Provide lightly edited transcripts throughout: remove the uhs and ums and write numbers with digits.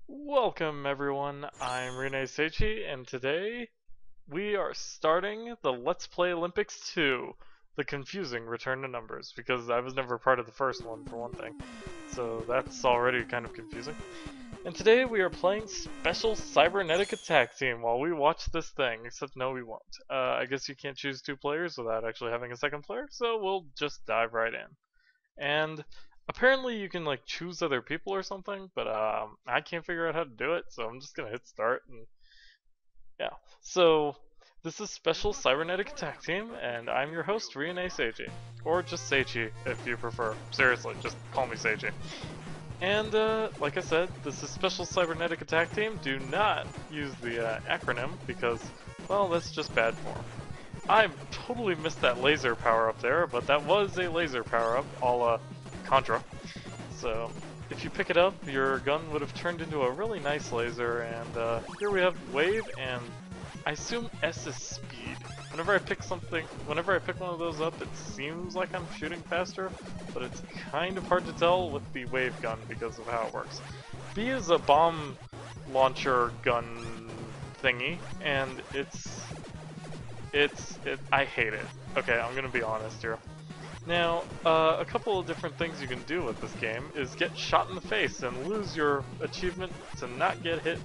Welcome everyone, I'm Ryuune Seichi, and today we are starting the Let's Play Olympics 2, the confusing return to numbers, because I was never part of the first one for one thing, so that's already kind of confusing. And today we are playing Special Cybernetic Attack Team while we watch this thing, except no we won't. I guess you can't choose two players without actually having a second player, so we'll just dive right in. And apparently you can like choose other people or something, but I can't figure out how to do it, so I'm just gonna hit start and yeah. So this is Special Cybernetic Attack Team, and I'm your host Ryuune Seichi, or just Seichi if you prefer. Seriously, just call me Seichi. And like I said, this is Special Cybernetic Attack Team. Do not use the acronym because, well, that's just bad form. I totally missed that laser power up there, but that was a laser power up, a la Contra. So if you pick it up, your gun would have turned into a really nice laser, and here we have wave, and I assume S is speed. Whenever I pick one of those up, it seems like I'm shooting faster, but it's kind of hard to tell with the wave gun because of how it works. B is a bomb launcher gun thingy, and I hate it. Okay, I'm gonna be honest here. Now, a couple of different things you can do with this game is get shot in the face and lose your achievement to not get hit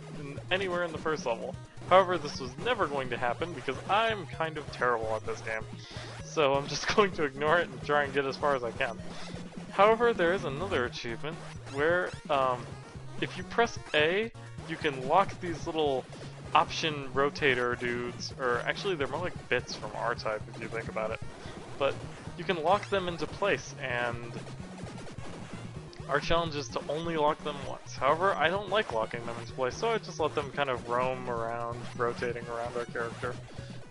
anywhere in the first level. However, this was never going to happen because I'm kind of terrible at this game. So I'm just going to ignore it and try and get as far as I can. However, there is another achievement where if you press A, you can lock these little option rotator dudes, or actually they're more like bits from R-Type if you think about it. But you can lock them into place, and our challenge is to only lock them once. However, I don't like locking them into place, so I just let them kind of roam around, rotating around our character.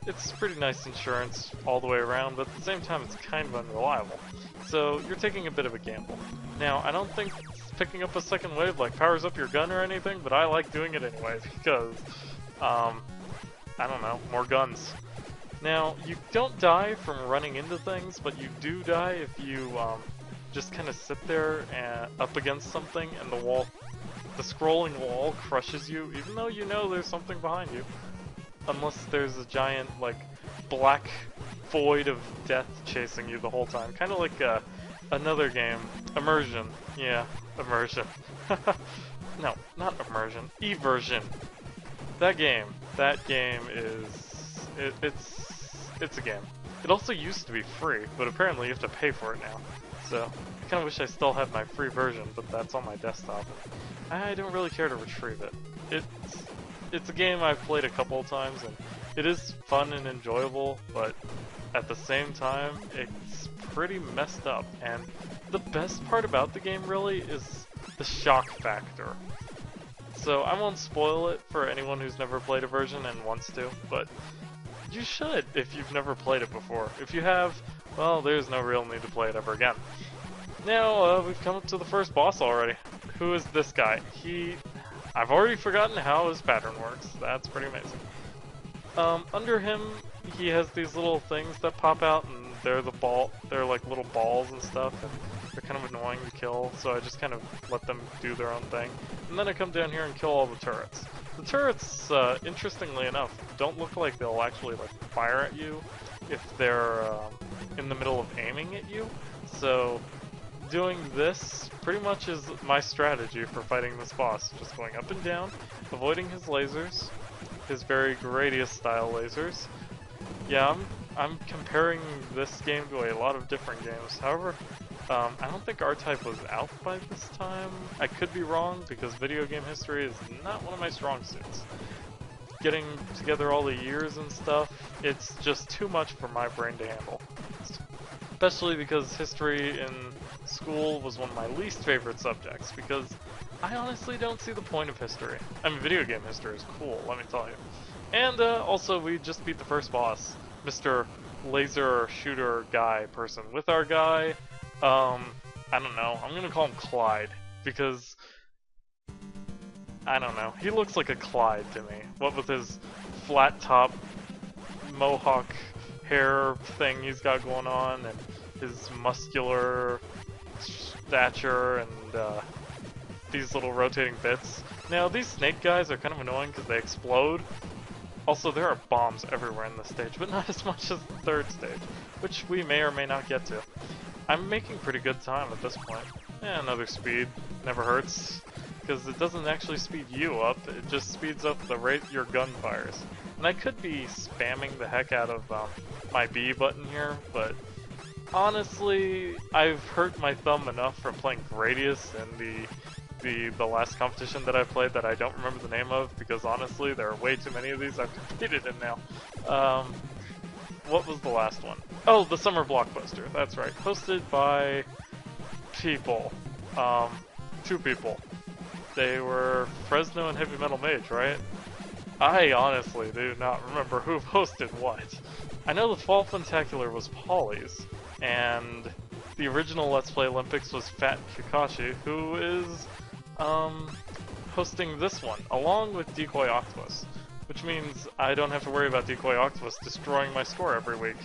It's pretty nice insurance all the way around, but at the same time it's kind of unreliable. So you're taking a bit of a gamble. Now, I don't think picking up a second wave like powers up your gun or anything, but I like doing it anyway because I don't know, more guns. Now, you don't die from running into things, but you do die if you just kind of sit there and up against something and the scrolling wall crushes you, even though you know there's something behind you. Unless there's a giant, like, black void of death chasing you the whole time. Kind of like another game. Immersion. Yeah, Immersion. No, not Immersion. Eversion. That game is... It's a game. It also used to be free, but apparently you have to pay for it now. So, I kinda wish I still had my free version, but that's on my desktop. I don't really care to retrieve it. It's a game I've played a couple of times, and it is fun and enjoyable, but at the same time, it's pretty messed up. And the best part about the game, really, is the shock factor. So I won't spoil it for anyone who's never played a version and wants to, but you should if you've never played it before. If you have, well, there's no real need to play it ever again. Now, we've come up to the first boss already. Who is this guy? I've already forgotten how his pattern works. That's pretty amazing. Under him, he has these little things that pop out, and they're like little balls and stuff, and they're kind of annoying to kill, so I just kind of let them do their own thing. And then I come down here and kill all the turrets. The turrets, interestingly enough, don't look like they'll actually like fire at you if they're in the middle of aiming at you. So doing this pretty much is my strategy for fighting this boss. Just going up and down, avoiding his lasers, his very Gradius style lasers. Yeah, I'm comparing this game to a lot of different games. However, I don't think R-Type was out by this time. I could be wrong because video game history is not one of my strong suits. Getting together all the years and stuff, it's just too much for my brain to handle. Especially because history in school was one of my least favorite subjects, because I honestly don't see the point of history. I mean, video game history is cool, let me tell you. And also, we just beat the first boss, Mr. Laser Shooter Guy person. With our guy, I don't know, I'm gonna call him Clyde, because, I don't know, he looks like a Clyde to me. What with his flat top mohawk hair thing he's got going on, and his muscular stature, and these little rotating bits. Now, these snake guys are kind of annoying because they explode. Also, there are bombs everywhere in this stage, but not as much as the third stage, which we may or may not get to. I'm making pretty good time at this point. Another speed. Never hurts. Because it doesn't actually speed you up, it just speeds up the rate your gun fires. And I could be spamming the heck out of my B button here, but honestly, I've hurt my thumb enough from playing Gradius and the last competition that I played that I don't remember the name of, because honestly, there are way too many of these I've competed in now. What was the last one? Oh, the Summer Blockbuster, that's right. Hosted by people. 2 people. They were Fresno and Heavy Metal Mage, right? I honestly do not remember who hosted what. I know the Fall Funtacular was Polly's, and the original Let's Play Olympics was FattyK, who is hosting this one, along with Decoy Octopus, which means I don't have to worry about Decoy Octopus destroying my score every week.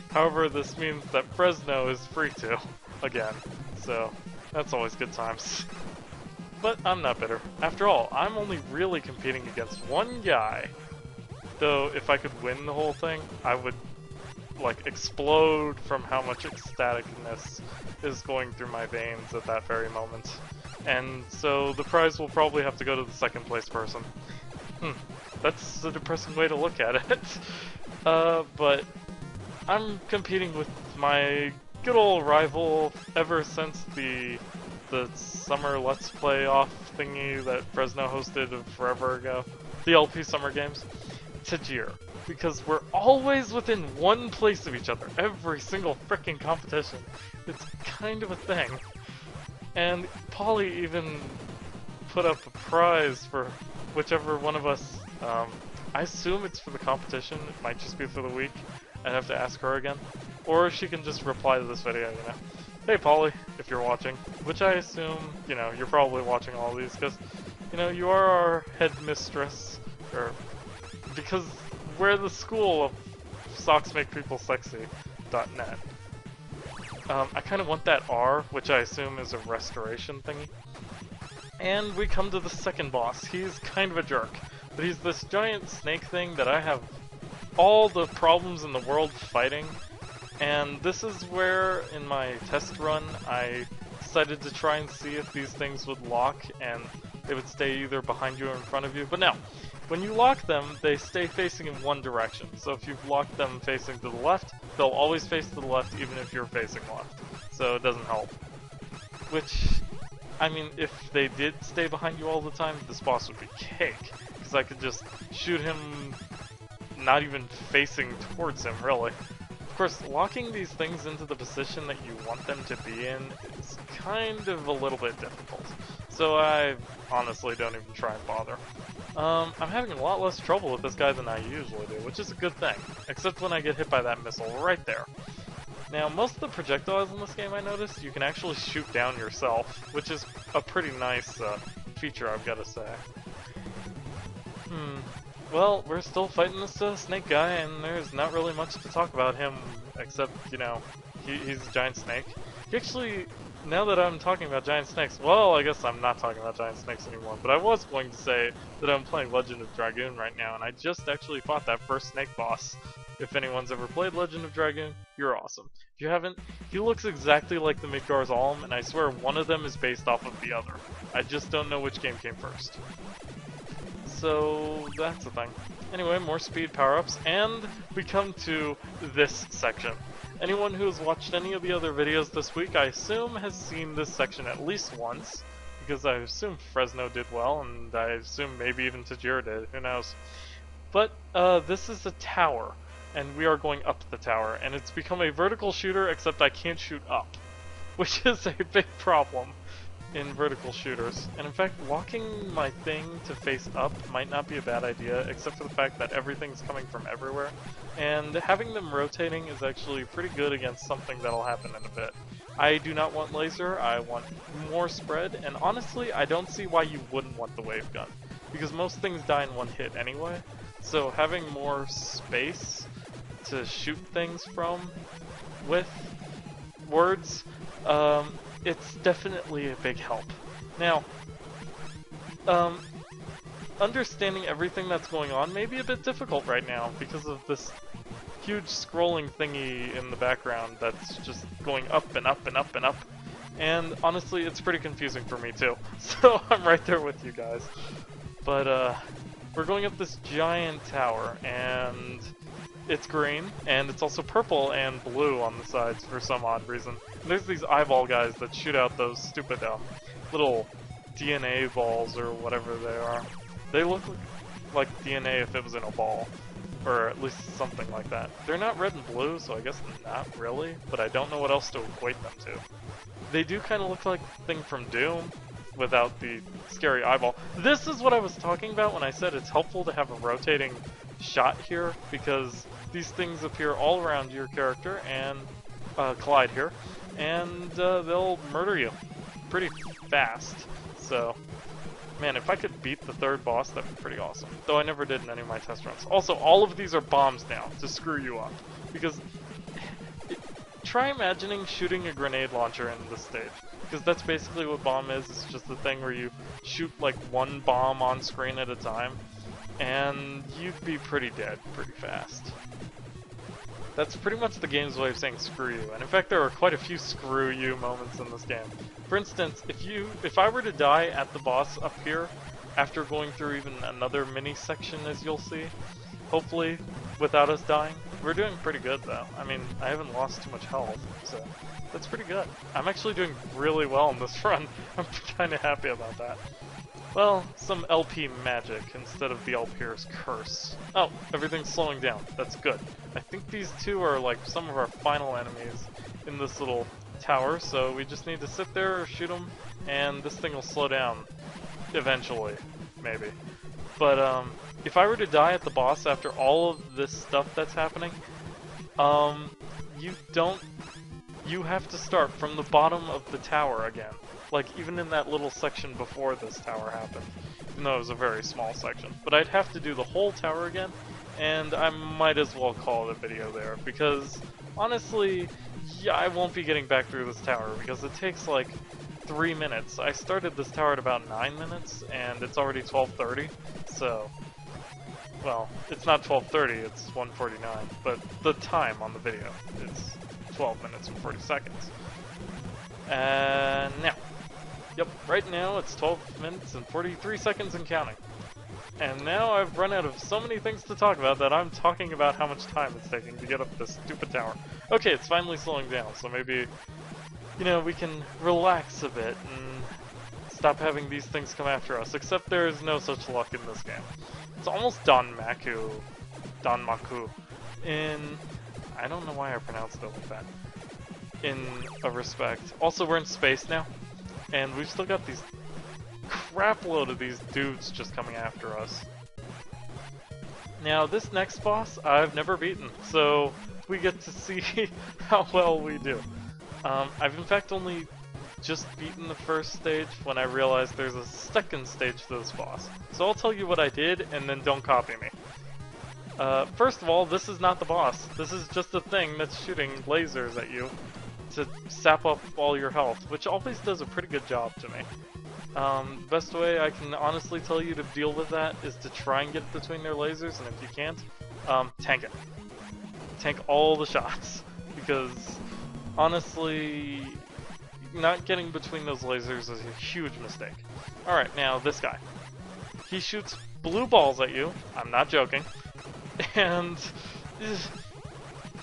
However, this means that Fresno is free to, again, so that's always good times. But I'm not bitter. After all, I'm only really competing against one guy. Though, if I could win the whole thing, I would, like, explode from how much ecstaticness is going through my veins at that very moment. And so the prize will probably have to go to the second place person. That's a depressing way to look at it. But I'm competing with my good old rival ever since the summer Let's Play off thingy that Fresno hosted forever ago, the LP Summer Games, Tajir, because we're always within one place of each other, every single frickin' competition. It's kind of a thing. And Polly even put up a prize for whichever one of us, I assume it's for the competition, it might just be for the week, I'd have to ask her again. Or she can just reply to this video, you know. Hey Polly, if you're watching, which I assume, you know, you're probably watching all these, because, you know, you are our headmistress, or, because we're the school of socksmakepeoplesexy.net. I kind of want that R, which I assume is a restoration thingy. And we come to the second boss. He's kind of a jerk, but he's this giant snake thing that I have all the problems in the world fighting. And this is where, in my test run, I decided to try and see if these things would lock and they would stay either behind you or in front of you. But no, when you lock them, they stay facing in one direction. So if you've locked them facing to the left, they'll always face to the left even if you're facing left. So it doesn't help. Which, I mean, if they did stay behind you all the time, this boss would be cake. Because I could just shoot him not even facing towards him, really. Of course, locking these things into the position that you want them to be in is kind of a little bit difficult. So I honestly don't even try and bother. I'm having a lot less trouble with this guy than I usually do, which is a good thing. Except when I get hit by that missile right there. Now, most of the projectiles in this game I noticed, you can actually shoot down yourself, which is a pretty nice feature, I've got to say. Well, we're still fighting this snake guy, and there's not really much to talk about him, except, you know, he's a giant snake. He actually, now that I'm talking about giant snakes, well, I guess I'm not talking about giant snakes anymore, but I was going to say that I'm playing Legend of Dragoon right now, and I just actually fought that first snake boss. If anyone's ever played Legend of Dragoon, you're awesome. If you haven't, he looks exactly like the Midgar's Alm, and I swear one of them is based off of the other. I just don't know which game came first. So that's the thing. Anyway, more speed power-ups, and we come to this section. Anyone who has watched any of the other videos this week, I assume has seen this section at least once, because I assume Fresno did well, and I assume maybe even Tajir did, who knows. But this is a tower, and we are going up the tower, and it's become a vertical shooter, except I can't shoot up, which is a big problem in vertical shooters. And in fact, locking my thing to face up might not be a bad idea, except for the fact that everything's coming from everywhere. And having them rotating is actually pretty good against something that'll happen in a bit. I do not want laser, I want more spread, and honestly, I don't see why you wouldn't want the wave gun, because most things die in one hit anyway. So having more space to shoot things from with words, it's definitely a big help. Now, understanding everything that's going on may be a bit difficult right now because of this huge scrolling thingy in the background that's just going up and up and up and up. And honestly, it's pretty confusing for me too. So I'm right there with you guys. But we're going up this giant tower, and it's green, and it's also purple and blue on the sides for some odd reason. And there's these eyeball guys that shoot out those stupid little DNA balls or whatever they are. They look like DNA if it was in a ball, or at least something like that. They're not red and blue, so I guess not really, but I don't know what else to equate them to. They do kind of look like the thing from Doom, without the scary eyeball. This is what I was talking about when I said it's helpful to have a rotating shot here, because these things appear all around your character, and Clyde here, and they'll murder you pretty fast. So, man, if I could beat the third boss, that'd be pretty awesome. Though I never did in any of my test runs. Also, all of these are bombs now, to screw you up. Because, try imagining shooting a grenade launcher in this stage. Because that's basically what bomb is. It's just the thing where you shoot like one bomb on screen at a time, and you'd be pretty dead pretty fast. That's pretty much the game's way of saying screw you. And in fact, there are quite a few screw you moments in this game. For instance, if I were to die at the boss up here, after going through even another mini section, as you'll see, hopefully without us dying, we're doing pretty good though. I mean, I haven't lost too much health, so that's pretty good. I'm actually doing really well in this run. I'm kind of happy about that. Well, some LP magic instead of the LPR's curse. Oh, everything's slowing down. That's good. I think these two are like some of our final enemies in this little tower, so we just need to sit there, shoot them, and this thing will slow down eventually, maybe. But if I were to die at the boss after all of this stuff that's happening, you have to start from the bottom of the tower again. Like, even in that little section before this tower happened. Even though it was a very small section. But I'd have to do the whole tower again, and I might as well call it a video there. Because, honestly, yeah, I won't be getting back through this tower, because it takes like 3 minutes. I started this tower at about 9 minutes, and it's already 12:30, so... Well, it's not 12:30, it's 1:49, but the time on the video is 12 minutes and 40 seconds. And now. Yep, right now it's 12 minutes and 43 seconds and counting. And now I've run out of so many things to talk about that I'm talking about how much time it's taking to get up this stupid tower. Okay, it's finally slowing down, so maybe, you know, we can relax a bit and stop having these things come after us, except there is no such luck in this game. It's almost Danmaku, in... I don't know why I pronounced it like that. In a respect. Also, we're in space now, and we've still got these crapload of these dudes just coming after us. Now, this next boss I've never beaten, so we get to see how well we do. I've in fact only just beaten the first stage when I realized there's a second stage to this boss. So I'll tell you what I did, and then don't copy me. First of all, this is not the boss. This is just a thing that's shooting lasers at you to sap up all your health, which always does a pretty good job to me. Best way I can honestly tell you to deal with that is to try and get between their lasers, and if you can't, tank it. Tank all the shots, because honestly, not getting between those lasers is a huge mistake. Alright, now this guy. He shoots blue balls at you, I'm not joking, and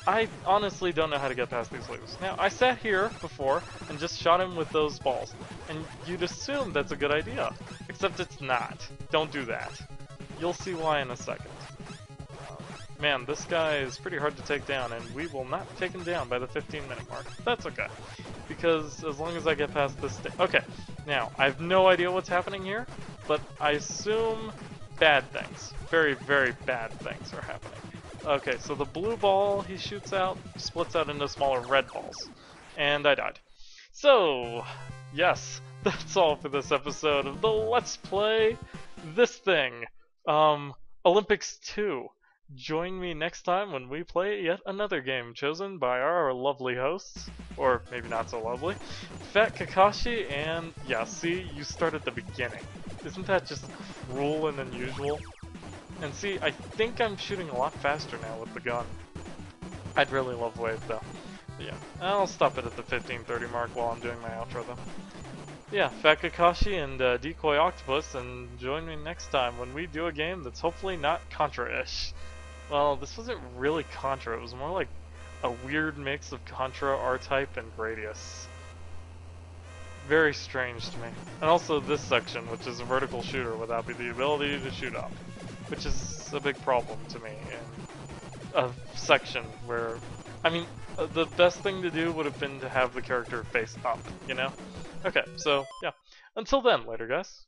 I honestly don't know how to get past these lasers. Now, I sat here before and just shot him with those balls, and you'd assume that's a good idea, except it's not. Don't do that. You'll see why in a second. Man, this guy is pretty hard to take down, and we will not take him down by the 15-minute mark. That's okay, because as long as I get past this stage... Okay, now, I have no idea what's happening here, but I assume bad things. Very, very bad things are happening. Okay, so the blue ball he shoots out splits out into smaller red balls. And I died. So, yes, that's all for this episode of the Let's Play This Thing. Olympics 2. Join me next time when we play yet another game chosen by our lovely hosts, or maybe not so lovely, Fat Kakashi, and yeah, see, you start at the beginning. Isn't that just cruel and unusual? And see, I think I'm shooting a lot faster now with the gun. I'd really love wave though. But yeah, I'll stop it at the 15:30 mark while I'm doing my outro though. Yeah, Fat Kakashi and Decoy Octopus, and join me next time when we do a game that's hopefully not Contra-ish. Well, this wasn't really Contra, it was more like a weird mix of Contra, R-Type, and Gradius. Very strange to me. And also this section, which is a vertical shooter without the ability to shoot up, which is a big problem to me in a section where, I mean, the best thing to do would have been to have the character face up, you know? Okay, so, yeah. Until then, later guys.